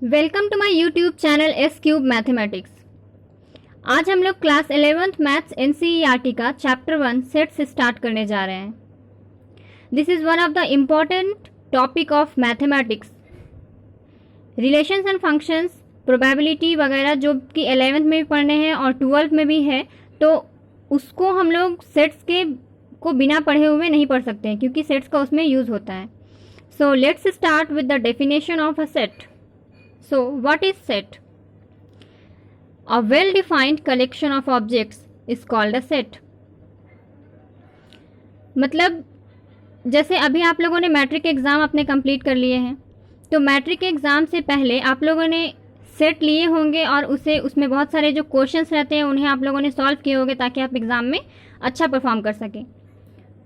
Welcome to my YouTube channel S cube mathematics. आज हम लोग क्लास 11th मैथ्स एनसीईआरटी का चैप्टर 1 सेट से स्टार्ट करने जा रहे हैं। This is one of the important topic of mathematics. Relations and functions, probability वगैरह जो कि 11th में भी पढ़ने हैं और 12th में भी है, तो उसको हम लोग सेट्स के को बिना पढ़े हुए नहीं पढ़ सकते हैं क्योंकि सेट्स का उसमें यूज़ होता है। So let's start with the definition of a set. So, what is set? A well-defined collection of objects is called a set. मतलब जैसे अभी आप लोगों ने मैट्रिक एग्ज़ाम अपने कंप्लीट कर लिए हैं, तो मैट्रिक एग्ज़ाम से पहले आप लोगों ने सेट लिए होंगे और उसमें बहुत सारे जो क्वेश्चंस रहते हैं उन्हें आप लोगों ने सॉल्व किए होंगे ताकि आप एग्ज़ाम में अच्छा परफॉर्म कर सकें।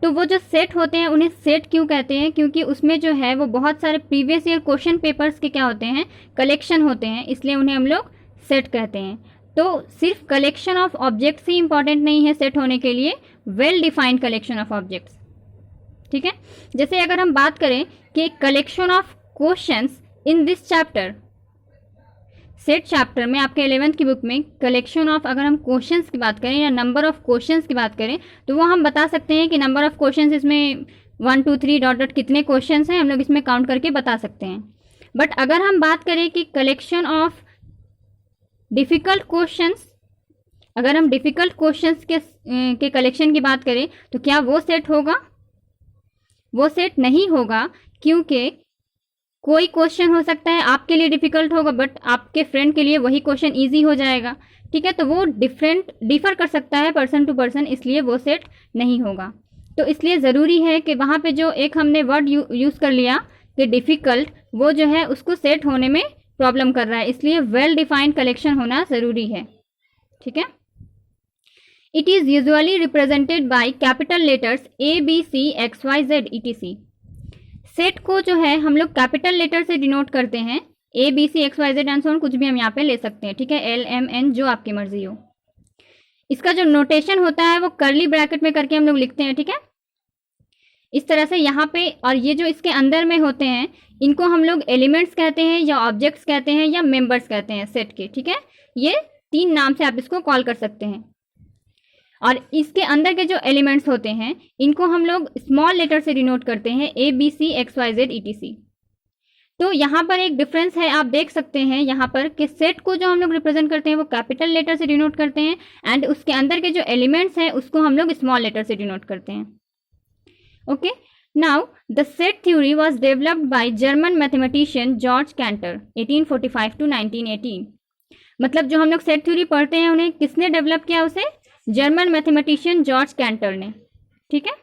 तो वो जो सेट होते हैं उन्हें सेट क्यों कहते हैं? क्योंकि उसमें जो है वो बहुत सारे प्रीवियस ईयर क्वेश्चन पेपर्स के क्या होते हैं, कलेक्शन होते हैं, इसलिए उन्हें हम लोग सेट कहते हैं। तो सिर्फ collection of objects he important नहीं है सेट होने के लिए, well defined collection of objects. ठीक है, जैसे अगर हम बात करें कि collection of questions in this chapter, set chapter में आपके 11th की बुक में कलेक्शन ऑफ, अगर हम क्वेश्चंस की बात करें या नंबर ऑफ क्वेश्चंस की बात करें, तो वो हम बता सकते हैं कि नंबर ऑफ क्वेश्चंस इसमें 1 2 3 डॉट डॉट कितने क्वेश्चंस हैं हम लोग इसमें काउंट करके बता सकते हैं। बट अगर हम बात करें कि कलेक्शन ऑफ डिफ़िकल्ट क्वेश्चंस, अगर हम डिफ़िकल्ट क्वेश्चंस के कलेक्शन की बात करें तो क्या वो सेट होगा? वो सेट नहीं होगा, क्योंकि कोई क्वेश्चन हो सकता है आपके लिए डिफ़िकल्ट होगा बट आपके फ्रेंड के लिए वही क्वेश्चन इजी हो जाएगा। ठीक है, तो वो डिफ़र कर सकता है पर्सन टू पर्सन, इसलिए वो सेट नहीं होगा। तो इसलिए ज़रूरी है कि वहाँ पे जो एक हमने वर्ड यूज़ कर लिया कि डिफ़िकल्ट, वो जो है उसको सेट होने में प्रॉब्लम कर रहा है, इसलिए वेल डिफाइंड कलेक्शन होना ज़रूरी है। ठीक है, it is usually represented by capital letters ABC XYZ ETC। Set को जो है हम लोग कैपिटल लेटर से डिनोट करते हैं, ABC XYZ and so on, कुछ भी हम यहाँ पे ले सकते हैं। ठीक है, LMN जो आपकी मर्जी हो। इसका जो नोटेशन होता है वो कर्ली ब्रैकेट में करके हम लोग लिखते हैं। ठीक है, इस तरह से यहाँ पे, और ये जो इसके अंदर में होते हैं इनको हम लोग एलिमेंट्स कहते हैं या ऑब्जेक्ट्स कहते हैं या मेंबर्स कहते हैं सेट के। ठीक है, ये 3 नाम से आप इसको कॉल कर सकते हैं। और इसके अंदर के जो एलिमेंट्स होते हैं इनको हम लोग स्मॉल लेटर से डिनोट करते हैं, ABC XYZ ETC। तो यहाँ पर एक डिफरेंस है, आप देख सकते हैं यहाँ पर कि सेट को जो हम लोग रिप्रेजेंट करते हैं वो कैपिटल लेटर से डिनोट करते हैं एंड उसके अंदर के जो एलिमेंट्स हैं उसको हम लोग स्मॉल लेटर से डिनोट करते हैं। Okay, now the set theory was developed by German mathematician George canter 1845 to 1918। मतलब जो हम लोग सेट थ्योरी पढ़ते हैं उन्हें किसने डेवलप किया? उसे जर्मन मैथमेटिशियन जॉर्ज कैंटर ने। ठीक है,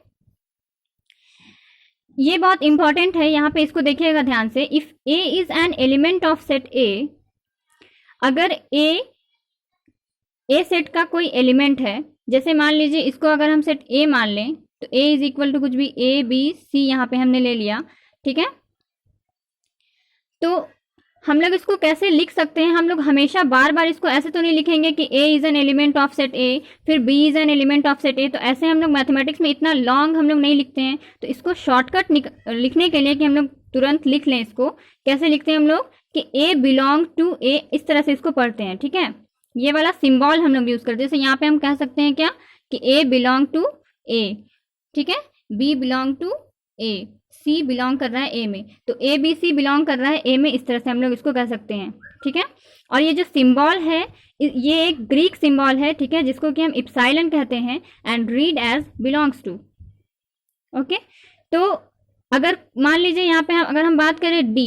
ये बहुत इंपॉर्टेंट है, यहाँ पे इसको देखिएगा ध्यान से। If A is an element of set A, अगर A सेट का कोई एलिमेंट है, जैसे मान लीजिए इसको अगर हम सेट A मान लें तो A इज इक्वल टू कुछ भी ABC यहाँ पे हमने ले लिया। ठीक है, तो हम लोग इसको कैसे लिख सकते हैं? हम लोग हमेशा बार बार इसको ऐसे तो नहीं लिखेंगे कि A is an element of set A, फिर B is an element of set A। तो ऐसे हम लोग मैथमेटिक्स में इतना लॉन्ग हम लोग नहीं लिखते हैं। तो इसको शॉर्टकट लिखने के लिए कि हम लोग तुरंत लिख लें, इसको कैसे लिखते हैं हम लोग कि A बिलोंग टू A, इस तरह से इसको पढ़ते हैं। ठीक है, ये वाला सिम्बॉल हम लोग यूज़ करते हैं। जैसे यहाँ पे हम कह सकते हैं क्या कि A बिलोंग टू A। ठीक है, B belong to A, C belong कर रहा है A में, तो ABC बिलोंग कर रहा है A में, इस तरह से हम लोग इसको कह सकते हैं। ठीक है, और ये जो सिंबल है ये एक ग्रीक सिंबल है। ठीक है, जिसको कि हम इप्सिलॉन कहते हैं and read as belongs to. Okay, तो अगर मान लीजिए यहाँ पे अगर हम बात करें D,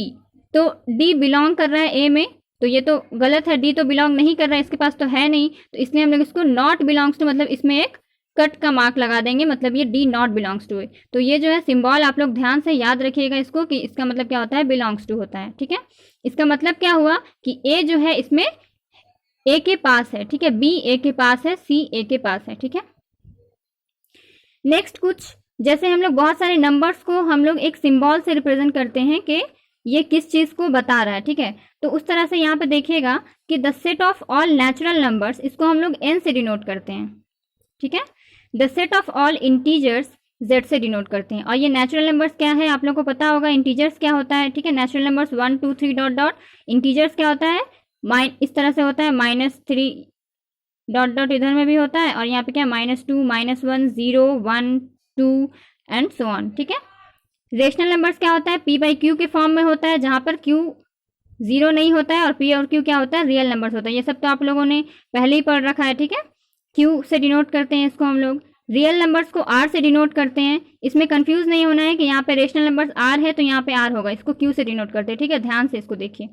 तो D बिलोंग कर रहा है A में, तो ये तो गलत है, D तो बिलोंग नहीं कर रहा है, इसके पास तो है नहीं, तो इसलिए हम लोग इसको नॉट बिलोंग्स टू, मतलब इसमें एक कट का मार्क लगा देंगे, मतलब ये D नॉट बिलोंग्स टू है। तो ये जो है सिंबल आप लोग ध्यान से याद रखिएगा इसको कि इसका मतलब क्या होता है, बिलोंग्स टू होता है। ठीक है, इसका मतलब क्या हुआ कि A जो है इसमें A के पास है। ठीक है, B A के पास है, C A के पास है। ठीक है, नेक्स्ट कुछ जैसे हम लोग बहुत सारे नंबर्स को हम लोग एक सिंबल से रिप्रेजेंट करते हैं कि ये किस चीज़ को बता रहा है। ठीक है, तो उस तरह से यहाँ पे देखिएगा कि the set of all natural numbers, इसको हम लोग N से डिनोट करते हैं। ठीक है, the set of all integers Z से डिनोट करते हैं। और ये नेचुरल नंबर्स क्या है आप लोगों को पता होगा, इंटीजर्स क्या होता है, ठीक है। Natural numbers 1 2 3 dot dot, integers क्या होता है, इस तरह से होता है, -3 डॉट डॉट इधर में भी होता है, और यहाँ पे क्या -2 -1 0 1 2 एंड सो ऑन, ठीक है। रेशनल नंबर्स क्या होता है, p बाई क्यू के फॉर्म में होता है, जहाँ पर q 0 नहीं होता है, और p और q क्या होता है, रियल नंबर्स होता है। ये सब तो आप लोगों ने पहले ही पढ़ रखा है, ठीक है। q से डिनोट करते हैं इसको हम लोग, रियल नंबर्स को r से डिनोट करते हैं। इसमें कंफ्यूज नहीं होना है कि यहाँ पे रेशनल नंबर्स r है तो यहाँ पे r होगा, इसको q से डिनोट करते हैं, ठीक है। ध्यान से इसको देखिए।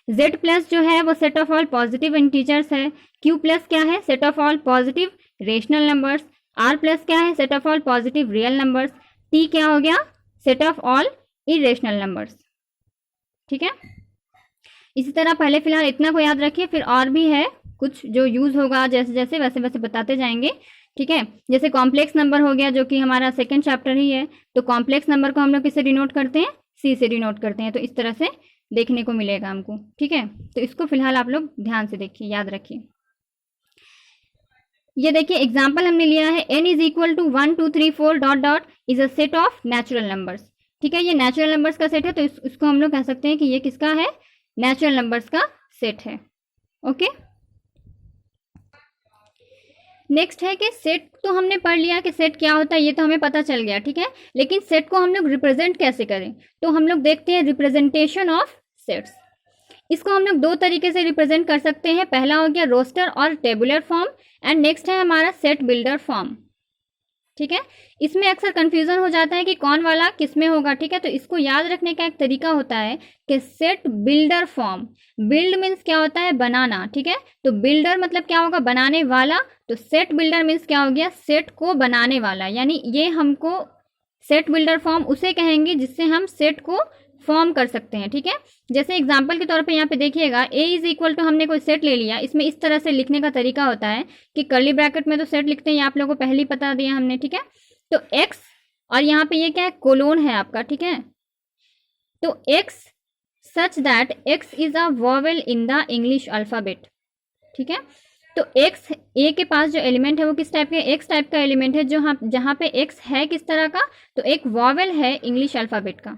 z प्लस जो है वो set of all positive integers है, q प्लस क्या है, set of all positive rational numbers, r plus क्या है, set of all positive real numbers, t क्या हो गया, set of all irrational numbers, ठीक है। इसी तरह पहले फिलहाल इतना को याद रखिए, फिर और भी है कुछ जो यूज होगा, जैसे जैसे वैसे वैसे बताते जाएंगे, ठीक है। जैसे कॉम्प्लेक्स नंबर हो गया, जो कि हमारा सेकंड चैप्टर ही है, तो कॉम्प्लेक्स नंबर को हम लोग किससे डिनोट करते हैं, सी से डिनोट करते हैं। तो इस तरह से देखने को मिलेगा हमको, ठीक है। तो इसको फिलहाल आप लोग ध्यान से देखिए, याद रखिए। ये देखिए एग्जाम्पल हमने लिया है, n is equal to 1 2 3 4 dot dot is a set of natural numbers, ठीक है। ये नेचुरल नंबर्स का सेट है, तो इसको हम लोग कह सकते हैं कि ये किसका है, नेचुरल नंबर्स का सेट है, ओके। नेक्स्ट है कि सेट तो हमने पढ़ लिया कि सेट क्या होता है, ये तो हमें पता चल गया, ठीक है। लेकिन सेट को हम लोग रिप्रेजेंट कैसे करें, तो हम लोग देखते हैं रिप्रेजेंटेशन ऑफ सेट्स। इसको हम लोग दो तरीके से रिप्रेजेंट कर सकते हैं, पहला हो गया रोस्टर और टेबुलर फॉर्म, एंड नेक्स्ट है हमारा सेट बिल्डर फॉर्म, ठीक है। इसमें अक्सर कंफ्यूजन हो जाता है कि कौन वाला किस में होगा, ठीक है। तो इसको याद रखने का एक तरीका होता है कि set builder form, build means क्या होता है, बनाना, ठीक है। तो बिल्डर मतलब क्या होगा, बनाने वाला, तो सेट बिल्डर मीन्स क्या हो गया, सेट को बनाने वाला, यानी ये हमको सेट बिल्डर फॉर्म उसे कहेंगे जिससे हम सेट को फॉर्म कर सकते हैं, ठीक है। जैसे एग्जांपल के तौर पे यहाँ पे देखिएगा, a इज इक्वल टू हमने कोई सेट ले लिया, इसमें इस तरह से लिखने का तरीका होता है कि कर्ली ब्रैकेट में तो सेट लिखते हैं, ये आप लोगों को पहले ही बता दिया हमने, ठीक है। तो x और यहाँ पे ये क्या है, कोलोन है आपका, ठीक है। तो x such that x is a vowel in the English alphabet, ठीक है। तो x a के पास जो एलिमेंट है वो किस टाइप का, x टाइप का एलिमेंट है, जो जहाँ पे x है किस तरह का, तो एक वॉवेल है इंग्लिश अल्फाबेट का,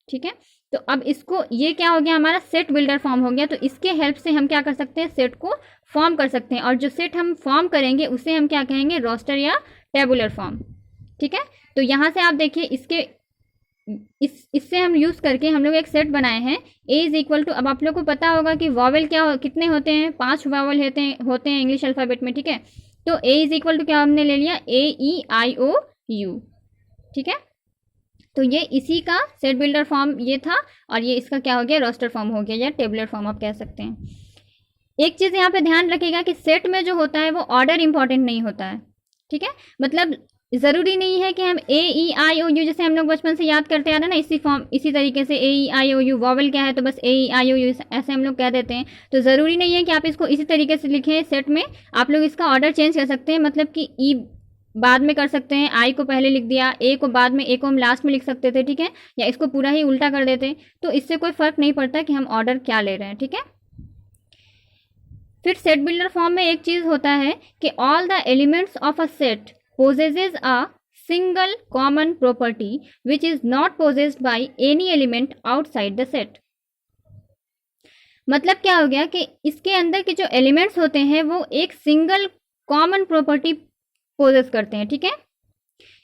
ठीक है। तो अब इसको, ये क्या हो गया, हमारा सेट बिल्डर फॉर्म हो गया। तो इसके हेल्प से हम क्या कर सकते हैं, सेट को फॉर्म कर सकते हैं, और जो सेट हम फॉर्म करेंगे उसे हम क्या कहेंगे, रोस्टर या टेबुलर फॉर्म, ठीक है। तो यहाँ से आप देखिए, इससे हम यूज करके हम लोग एक सेट बनाए हैं, a इज इक्वल टू, अब आप लोग को पता होगा कि वॉवेल कितने होते हैं, 5 वॉवेल होते हैं इंग्लिश अल्फाबेट में, ठीक है। तो a इज इक्वल टू क्या हमने ले लिया, AEIOU, ठीक है। तो ये इसी का सेट बिल्डर फॉर्म ये था, और ये इसका क्या हो गया, रोस्टर फॉर्म हो गया, या टेबुलर फॉर्म आप कह सकते हैं। एक चीज़ यहाँ पे ध्यान रखिएगा कि सेट में जो होता है वो ऑर्डर इंपॉर्टेंट नहीं होता है, ठीक है। मतलब ज़रूरी नहीं है कि हम AEIOU, जैसे हम लोग बचपन से याद करते आ रहे हैं ना, इसी तरीके से AEIOU, वॉवेल क्या है तो बस AEIOU ऐसे हम लोग कह देते हैं। तो ज़रूरी नहीं है कि आप इसको इसी तरीके से लिखें सेट में, आप लोग इसका ऑर्डर चेंज कर सकते हैं, मतलब कि ई बाद में कर सकते हैं, आई को पहले लिख दिया, ए को बाद में, ए को हम लास्ट में लिख सकते थे, ठीक है, या इसको पूरा ही उल्टा कर देते, तो इससे कोई फर्क नहीं पड़ता कि हम ऑर्डर क्या ले रहे हैं, ठीक है। फिर सेट बिल्डर फॉर्म में एक चीज होता है कि all the elements of a set possesses a single common property which is not possessed by any element outside the set. मतलब क्या हो गया कि इसके अंदर के जो एलिमेंट्स होते हैं वो एक सिंगल कॉमन प्रॉपर्टी पोजेस करते हैं, ठीक है।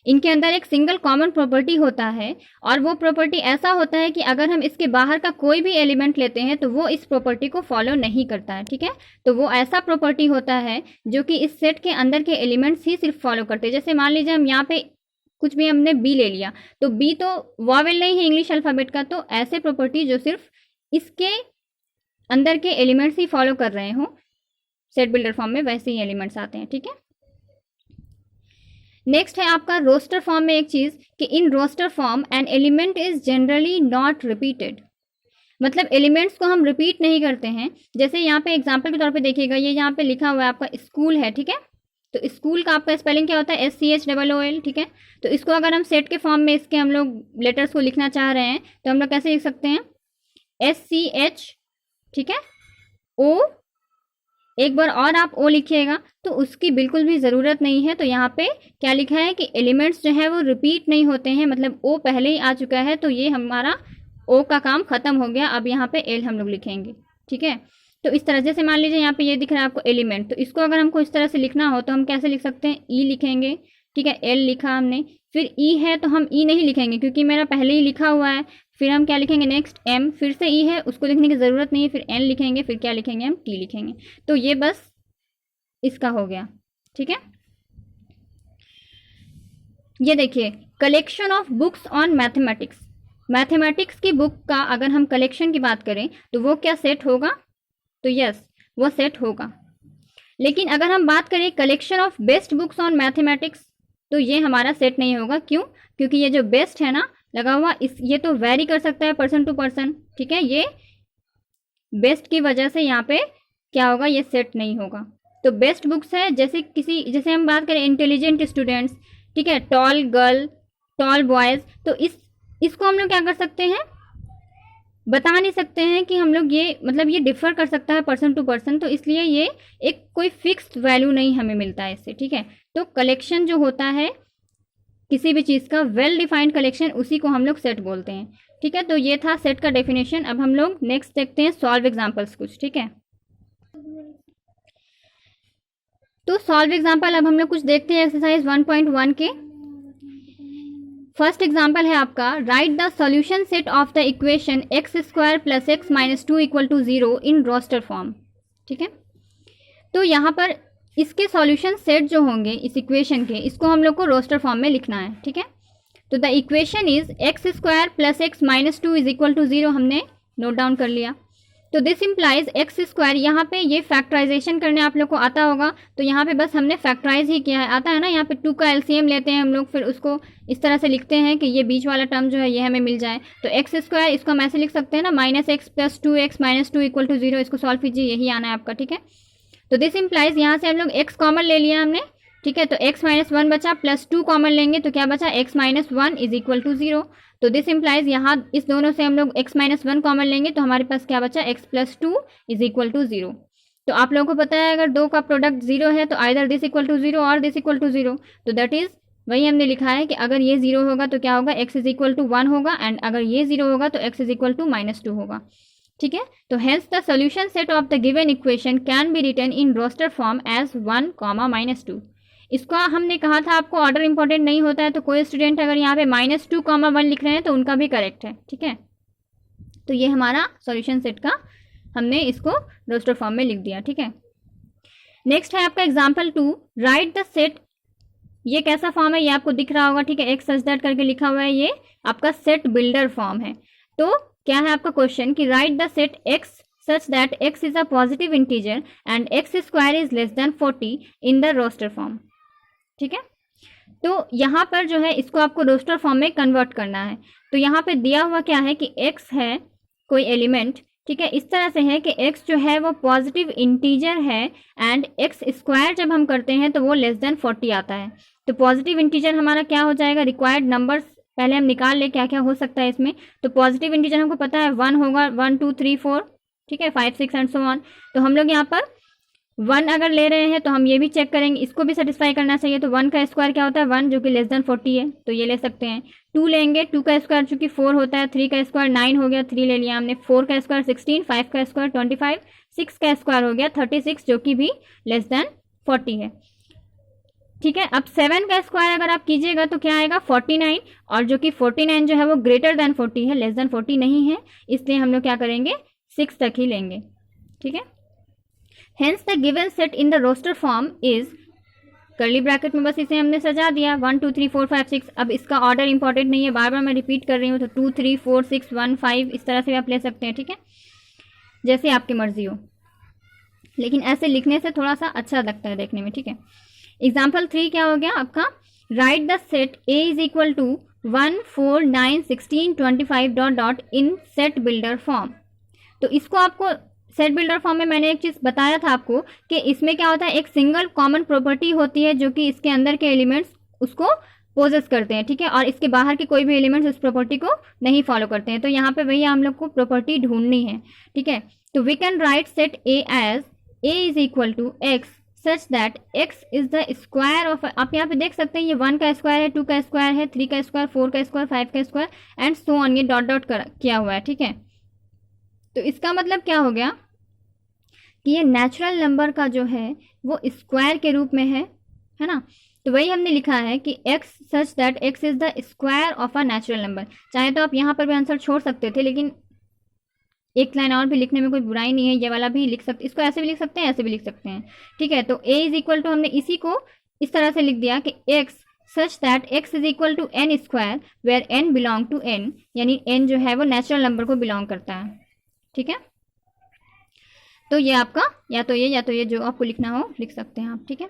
इनके अंदर एक सिंगल कॉमन प्रॉपर्टी होता है, और वो प्रॉपर्टी ऐसा होता है कि अगर हम इसके बाहर का कोई भी एलिमेंट लेते हैं तो वो इस प्रॉपर्टी को फॉलो नहीं करता है, ठीक है। तो वो ऐसा प्रॉपर्टी होता है जो कि इस सेट के अंदर के एलिमेंट्स ही सिर्फ फॉलो करते हैं। जैसे मान लीजिए हम यहाँ पे कुछ भी हमने बी ले लिया, तो बी तो वॉवेल नहीं है इंग्लिश अल्फाबेट का, तो ऐसे प्रॉपर्टी जो सिर्फ इसके अंदर के एलिमेंट्स ही फॉलो कर रहे हों सेट बिल्डर फॉर्म में, वैसे ही एलिमेंट्स आते हैं, ठीक है। नेक्स्ट है आपका रोस्टर फॉर्म में एक चीज कि in roster form an element is generally not repeated, मतलब एलिमेंट्स को हम रिपीट नहीं करते हैं। जैसे यहाँ पे एग्जांपल के तौर पे देखिएगा, ये यहाँ पे लिखा हुआ है आपका स्कूल है, ठीक है। तो स्कूल का आपका स्पेलिंग क्या होता है, SCHOOL, ठीक है। तो इसको अगर हम सेट के फॉर्म में इसके हम लोग लेटर्स को लिखना चाह रहे हैं तो हम लोग कैसे लिख सकते हैं, SCH, ठीक है, एक बार और आप ओ लिखिएगा तो उसकी बिल्कुल भी ज़रूरत नहीं है। तो यहाँ पे क्या लिखा है कि एलिमेंट्स जो है वो रिपीट नहीं होते हैं, मतलब ओ पहले ही आ चुका है, तो ये हमारा ओ का काम खत्म हो गया। अब यहाँ पे एल हम लोग लिखेंगे, ठीक है। तो इस तरह जैसे मान लीजिए यहाँ पे ये दिख रहा है आपको एलिमेंट, तो इसको अगर हमको इस तरह से लिखना हो तो हम कैसे लिख सकते हैं, ई लिखेंगे, ठीक है। एल लिखा हमने, फिर ई है तो हम ई नहीं लिखेंगे क्योंकि मेरा पहले ही लिखा हुआ है। फिर हम क्या लिखेंगे नेक्स्ट, एम, फिर से ई है, उसको लिखने की ज़रूरत नहीं है, फिर एन लिखेंगे, फिर क्या लिखेंगे हम, टी लिखेंगे। तो ये बस इसका हो गया, ठीक है। ये देखिए, collection of books on mathematics. Mathematics की बुक का अगर हम कलेक्शन की बात करें तो वो क्या सेट होगा, तो यस वो सेट होगा। लेकिन अगर हम बात करें collection of best books on mathematics तो ये हमारा सेट नहीं होगा। क्यों, क्योंकि ये जो बेस्ट है ना लगा हुआ, इस ये तो वेरी कर सकता है पर्सन टू पर्सन, ठीक है। ये बेस्ट की वजह से यहाँ पे क्या होगा, ये सेट नहीं होगा। तो बेस्ट बुक्स है जैसे हम बात करें इंटेलिजेंट स्टूडेंट्स, ठीक है, टॉल गर्ल, टॉल बॉयज़, तो इसको हम लोग क्या कर सकते हैं, बता नहीं सकते हैं कि हम लोग ये मतलब ये डिफर कर सकता है पर्सन टू पर्सन, तो इसलिए ये एक कोई फिक्स्ड वैल्यू नहीं हमें मिलता है इससे, ठीक है। तो कलेक्शन जो होता है किसी भी चीज़ का, वेल डिफाइंड कलेक्शन, उसी को हम लोग सेट बोलते हैं, ठीक है। तो ये था सेट का डेफिनेशन। अब हम लोग नेक्स्ट देखते हैं सॉल्व एग्जाम्पल्स कुछ, ठीक है। तो सॉल्व एग्जाम्पल अब हम लोग कुछ देखते हैं एक्सरसाइज 1.1 के। फर्स्ट एग्जाम्पल है आपका, write the solution set of the equation x square plus x minus 2 equal to 0 in roster form, ठीक है। तो यहाँ पर इसके सॉल्यूशन सेट जो होंगे इस इक्वेशन के, इसको हम लोग को रोस्टर फॉर्म में लिखना है, ठीक है। तो the equation is x square plus x minus 2 is equal to 0, हमने नोट डाउन कर लिया। तो दिस इम्प्लाइज एक्स स्क्वायर, यहाँ पे ये फैक्टराइजेशन करने आप लोग को आता होगा, तो यहाँ पे बस हमने फैक्टराइज ही किया है, आता है ना। यहाँ पे 2 का एलसीएम लेते हैं हम लोग, फिर उसको इस तरह से लिखते हैं कि ये बीच वाला टर्म जो है ये हमें मिल जाए। तो एक्स स्क्वायर इसको हम ऐसे लिख सकते हैं ना, minus x plus 2x minus 2 equal to 0, इसको सॉल्व कीजिए, यही आना है आपका, ठीक है। तो दिस इम्प्लाइज यहाँ से हम लोग x कॉमन ले लिया हमने, ठीक है। तो x माइनस 1 बचा, प्लस 2 कॉमन लेंगे तो क्या बचा, x minus 1 is equal to 0। तो दिस इम्प्लाइज यहाँ इस दोनों से हम लोग x माइनस 1 कॉमन लेंगे तो हमारे पास क्या बचा, x plus 2 is equal to 0। तो आप लोगों को पता है अगर दो का प्रोडक्ट 0 है तो आइदर दिस इक्वल टू 0 और दिस इक्वल टू 0। तो दैट इज वही हमने लिखा है कि अगर ये 0 होगा तो क्या होगा, x इज इक्वल टू 1 होगा, एंड अगर ये 0 होगा तो x is equal to minus 2 होगा, ठीक है। तो hence the solution set of the given equation can be written in roster form as 1, -2। इसका हमने कहा था आपको ऑर्डर इंपॉर्टेंट नहीं होता है, तो कोई स्टूडेंट अगर यहाँ पे -2, 1 लिख रहे हैं तो उनका भी करेक्ट है, ठीक है। तो ये हमारा सॉल्यूशन सेट का हमने इसको रोस्टर फॉर्म में लिख दिया, ठीक है। नेक्स्ट है आपका एग्जाम्पल 2, राइट द सेट। ये कैसा फॉर्म है ये आपको दिख रहा होगा, ठीक है, एक्स सच दैट करके लिखा हुआ है, ये आपका सेट बिल्डर फॉर्म है। तो क्या है आपका क्वेश्चन कि write the set x such that x is a positive integer and x square is less than 40 in the roster form, ठीक है। तो यहाँ पर जो है इसको आपको रोस्टर फॉर्म में कन्वर्ट करना है। तो यहाँ पे दिया हुआ क्या है कि x है कोई एलिमेंट, ठीक है, इस तरह से है कि x जो है वो पॉजिटिव इंटीजर है एंड x स्क्वायर जब हम करते हैं तो वो लेस देन 40 आता है। तो पॉजिटिव इंटीजर हमारा क्या हो जाएगा, रिक्वायर्ड नंबर्स पहले हम निकाल ले क्या क्या हो सकता है इसमें। तो पॉजिटिव इंटीजर हमको पता है 1 होगा, 1 2 3 4, ठीक है, 5 6 एंड सो ऑन। तो हम लोग यहाँ पर 1 अगर ले रहे हैं तो हम ये भी चेक करेंगे, इसको भी सेटिस्फाई करना चाहिए। तो 1 का स्क्वायर क्या होता है, 1 जो कि लेस देन 40 है, तो ये ले सकते हैं। 2 लेंगे, 2 का स्क्वायर चूंकि 4 होता है, 3 का स्क्वायर 9 हो गया, 3 ले लिया हमने। 4 का स्क्वायर 16, 5 का स्क्वायर 25, 6 का स्क्वायर हो गया 36 जो कि भी लेस देन 40 है, ठीक है। अब 7 का स्क्वायर अगर आप कीजिएगा तो क्या आएगा 49, और जो कि 49 जो है वो ग्रेटर देन 40 है, लेस देन 40 नहीं है, इसलिए हम लोग क्या करेंगे 6 तक ही लेंगे, ठीक है। Hence the given set in the roster form is, curly bracket में बस इसे हमने सजा दिया 1 2 3 4 5 6। अब इसका ऑर्डर इंपॉर्टेंट नहीं है, बार बार मैं रिपीट कर रही हूँ, तो 2 3 4 6 1 5 इस तरह से भी आप ले सकते हैं, ठीक है, जैसे आपकी मर्जी हो, लेकिन ऐसे लिखने से थोड़ा सा अच्छा लगता है देखने में, ठीक है। एग्जाम्पल 3 क्या हो गया आपका, write the set A is equal to 1 4 9 16 25 dot dot in set builder form. तो इसको आपको सेट बिल्डर फॉर्म में मैंने एक चीज़ बताया था आपको कि इसमें क्या होता है, एक सिंगल कॉमन प्रॉपर्टी होती है जो कि इसके अंदर के एलिमेंट्स उसको पोजेस करते हैं, ठीक है, और इसके बाहर के कोई भी एलिमेंट्स उस प्रॉपर्टी को नहीं फॉलो करते हैं। तो यहाँ पे वही हम लोग को प्रॉपर्टी ढूंढनी है, ठीक है। तो we can write set A as a is equal to x such that x is the square of, आप यहाँ पे देख सकते हैं ये 1 का स्क्वायर है, 2 का स्क्वायर है, 3 का स्क्वायर, 4 का स्क्वायर, 5 का स्क्वायर एंड सो ऑन, ये डॉट डॉट किया हुआ है, ठीक है। तो इसका मतलब क्या हो गया कि ये नेचुरल नंबर का जो है वो स्क्वायर के रूप में है ना। तो वही हमने लिखा है कि x such that x is the square of a natural number. चाहे तो आप यहाँ पर भी आंसर छोड़ सकते थे, लेकिन एक लाइन और भी लिखने में कोई बुराई नहीं है, ये वाला भी लिख सकते, इसको ऐसे भी लिख सकते हैं, ऐसे भी लिख सकते हैं, ठीक है। तो a इज इक्वल टू, हमने इसी को इस तरह से लिख दिया कि x such that x is equal to n square where n belong to n, यानी n जो है वो नेचुरल नंबर को बिलोंग करता है, ठीक है। तो ये आपका या तो ये जो आपको लिखना हो लिख सकते हैं आप, ठीक है।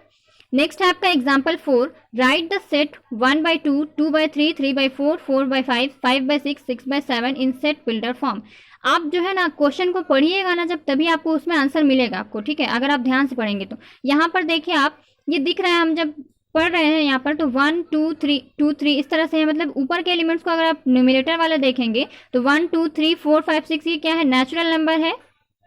नेक्स्ट है आपका example 4, right the set 1/2, 2/3, 3/4, 4/5, 5/6, 6/7 in set builder form. आप जो है ना क्वेश्चन को पढ़िएगा ना जब, तभी आपको उसमें आंसर मिलेगा आपको, ठीक है, अगर आप ध्यान से पढ़ेंगे तो। यहाँ पर देखिए आप, ये दिख रहा है, हम जब पढ़ रहे हैं यहाँ पर तो 1 2 3 2 3 इस तरह से है, मतलब ऊपर के एलिमेंट्स को अगर आप न्यूमरेटर वाला देखेंगे तो 1 2 3 4 5 6 ये क्या है, नेचुरल नंबर है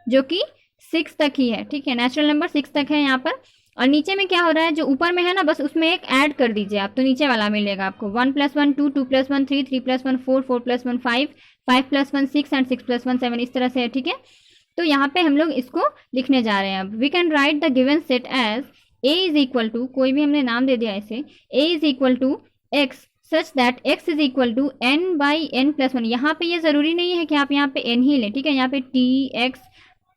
जो कि 6 तक ही है, ठीक है, नेचुरल नंबर 6 तक है यहाँ पर। और नीचे में क्या हो रहा है, जो ऊपर में है ना बस उसमें एक ऐड कर दीजिए आप, तो नीचे वाला मिलेगा आपको 1 + 1 2, 2 + 1 3, 3 + 1 4, 4 + 1 5, 5 + 1 6 एंड 6 + 1 7 इस तरह से है, ठीक है। तो यहाँ पे हम लोग इसको लिखने जा रहे हैं अब। We can write the given set as a is equal to, कोई भी हमने नाम दे दिया इसे, a is equal to x such that x is equal to n/n+1। यहाँ पे ये ज़रूरी नहीं है कि आप यहाँ पे n ही लें, ठीक है, यहाँ पे t x,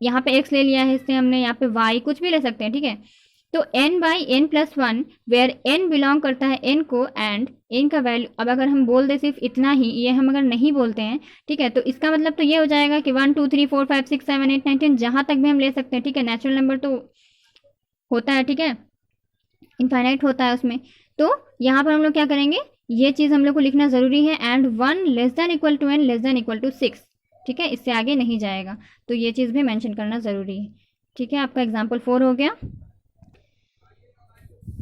यहाँ पे x ले लिया है इससे हमने, यहाँ पे y कुछ भी ले सकते हैं, ठीक है। तो n/n+1 वेयर n बिलोंग करता है n को, एंड n का वैल्यू, अब अगर हम बोल दें सिर्फ इतना ही, ये हम अगर नहीं बोलते हैं, ठीक है, तो इसका मतलब तो ये हो जाएगा कि 1 2 3 4 5 6 7 8 9 10 जहाँ तक भी हम ले सकते हैं, ठीक है। नेचुरल नंबर तो होता है, ठीक है, इनफाइनाइट होता है उसमें। तो यहाँ पर हम लोग क्या करेंगे, ये चीज़ हम लोग को लिखना ज़रूरी है, एंड 1 <= n <= 6, ठीक है, इससे आगे नहीं जाएगा, तो ये चीज़ भी मेंशन करना ज़रूरी है, ठीक है। आपका एग्जाम्पल 4 हो गया।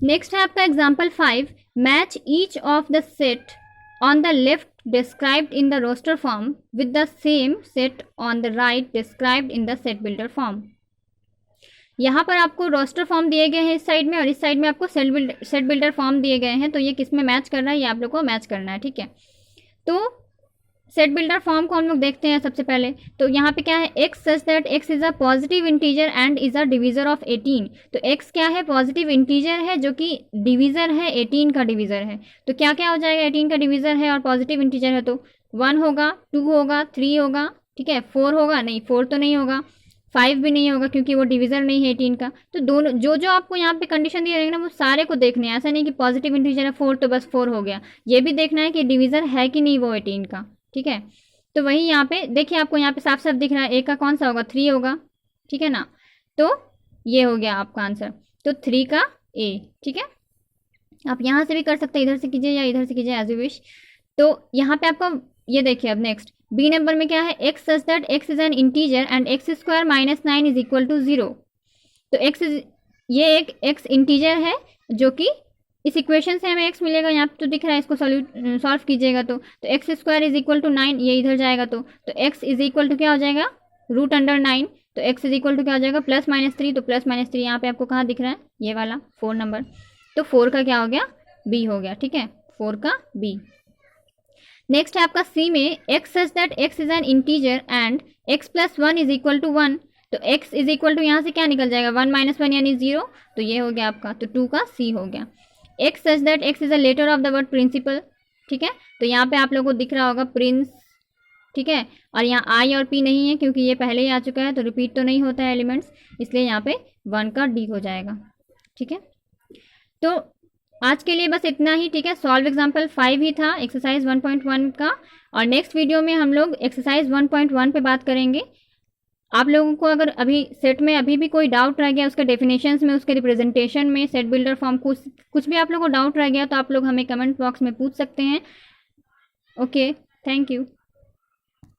नेक्स्ट है आपका example 5, match each of the set on the left described in the roster form with the same set on the right described in the set builder form. यहाँ पर आपको रोस्टर फॉर्म दिए गए हैं इस साइड में, और इस साइड में आपको सेट बिल्डर फॉर्म दिए गए हैं, तो ये किस में मैच कर रहा है, ये आप लोग को मैच करना है, ठीक है। तो सेट बिल्डर फॉर्म को हम लोग देखते हैं सबसे पहले। तो यहाँ पे क्या है, x such that x is a positive integer and is a divisor of 18। तो x क्या है, पॉजिटिव इंटीजर है जो कि डिवीजर है, 18 का डिवीजर है। तो क्या क्या हो जाएगा, 18 का डिवीजर है और पॉजिटिव इंटीजर है, तो 1 होगा, 2 होगा, 3 होगा, ठीक है, 4 होगा, नहीं 4 तो नहीं होगा, 5 भी नहीं होगा क्योंकि वो डिवीजर नहीं है 18 का। तो दोनों जो आपको यहाँ पे कंडीशन दिए रहेंगे ना वो सारे को देखने हैं, ऐसा नहीं कि पॉजिटिव इंटीजर है 4 तो बस 4 हो गया, ये भी देखना है कि डिवीजर है कि नहीं वो 18 का, ठीक है। तो वही यहाँ पे देखिए, आपको यहाँ पे साफ साफ दिख रहा है, ए का कौन सा होगा, 3 होगा, ठीक है ना। तो ये हो गया आपका आंसर, तो 3 का ए, ठीक है। आप यहाँ से भी कर सकते हैं, इधर से कीजिए या इधर से कीजिए एज यू विश। तो यहाँ पे आपको ये देखिए, अब नेक्स्ट बी नंबर में क्या है, x such that x is an integer and x² - 9 is equal to 0। तो एक्स ये एक एक्स इंटीजर है जो कि इस इक्वेशन से हमें x मिलेगा, यहाँ पे तो दिख रहा है, इसको सॉल्व कीजिएगा तो x² = 9, ये इधर जाएगा तो x इज इक्वल टू क्या हो जाएगा, √9। तो x इज इक्वल टू क्या हो जाएगा, +-3, तो +-3 यहाँ पे आपको कहाँ दिख रहा है, ये वाला 4 नंबर। तो 4 का क्या हो गया, b हो गया, ठीक है, 4 का b। नेक्स्ट है आपका सी में, x such that x is an integer and x + 1 is equal to 1। तो x इज इक्वल टू यहाँ से क्या निकल जाएगा, 1 - 1 यानी 0, तो ये हो गया आपका, तो 2 का c हो गया। x such that x is a letter of the word principal, ठीक है, तो यहाँ पे आप लोगों को दिख रहा होगा प्रिंस, ठीक है, और यहाँ i और p नहीं है क्योंकि ये पहले ही आ चुका है, तो रिपीट तो नहीं होता है एलिमेंट्स, इसलिए यहाँ पे 1 का d हो जाएगा, ठीक है। तो आज के लिए बस इतना ही, ठीक है। सॉल्व एग्जाम्पल 5 ही था एक्सरसाइज 1.1 का, और नेक्स्ट वीडियो में हम लोग एक्सरसाइज 1.1 पे बात करेंगे। आप लोगों को अगर अभी सेट में अभी भी कोई डाउट रह गया, उसके डेफिनेशंस में, उसके रिप्रेजेंटेशन में, सेट बिल्डर फॉर्म, कुछ भी आप लोगों को डाउट रह गया तो आप लोग हमें कमेंट बॉक्स में पूछ सकते हैं। Okay, thank you.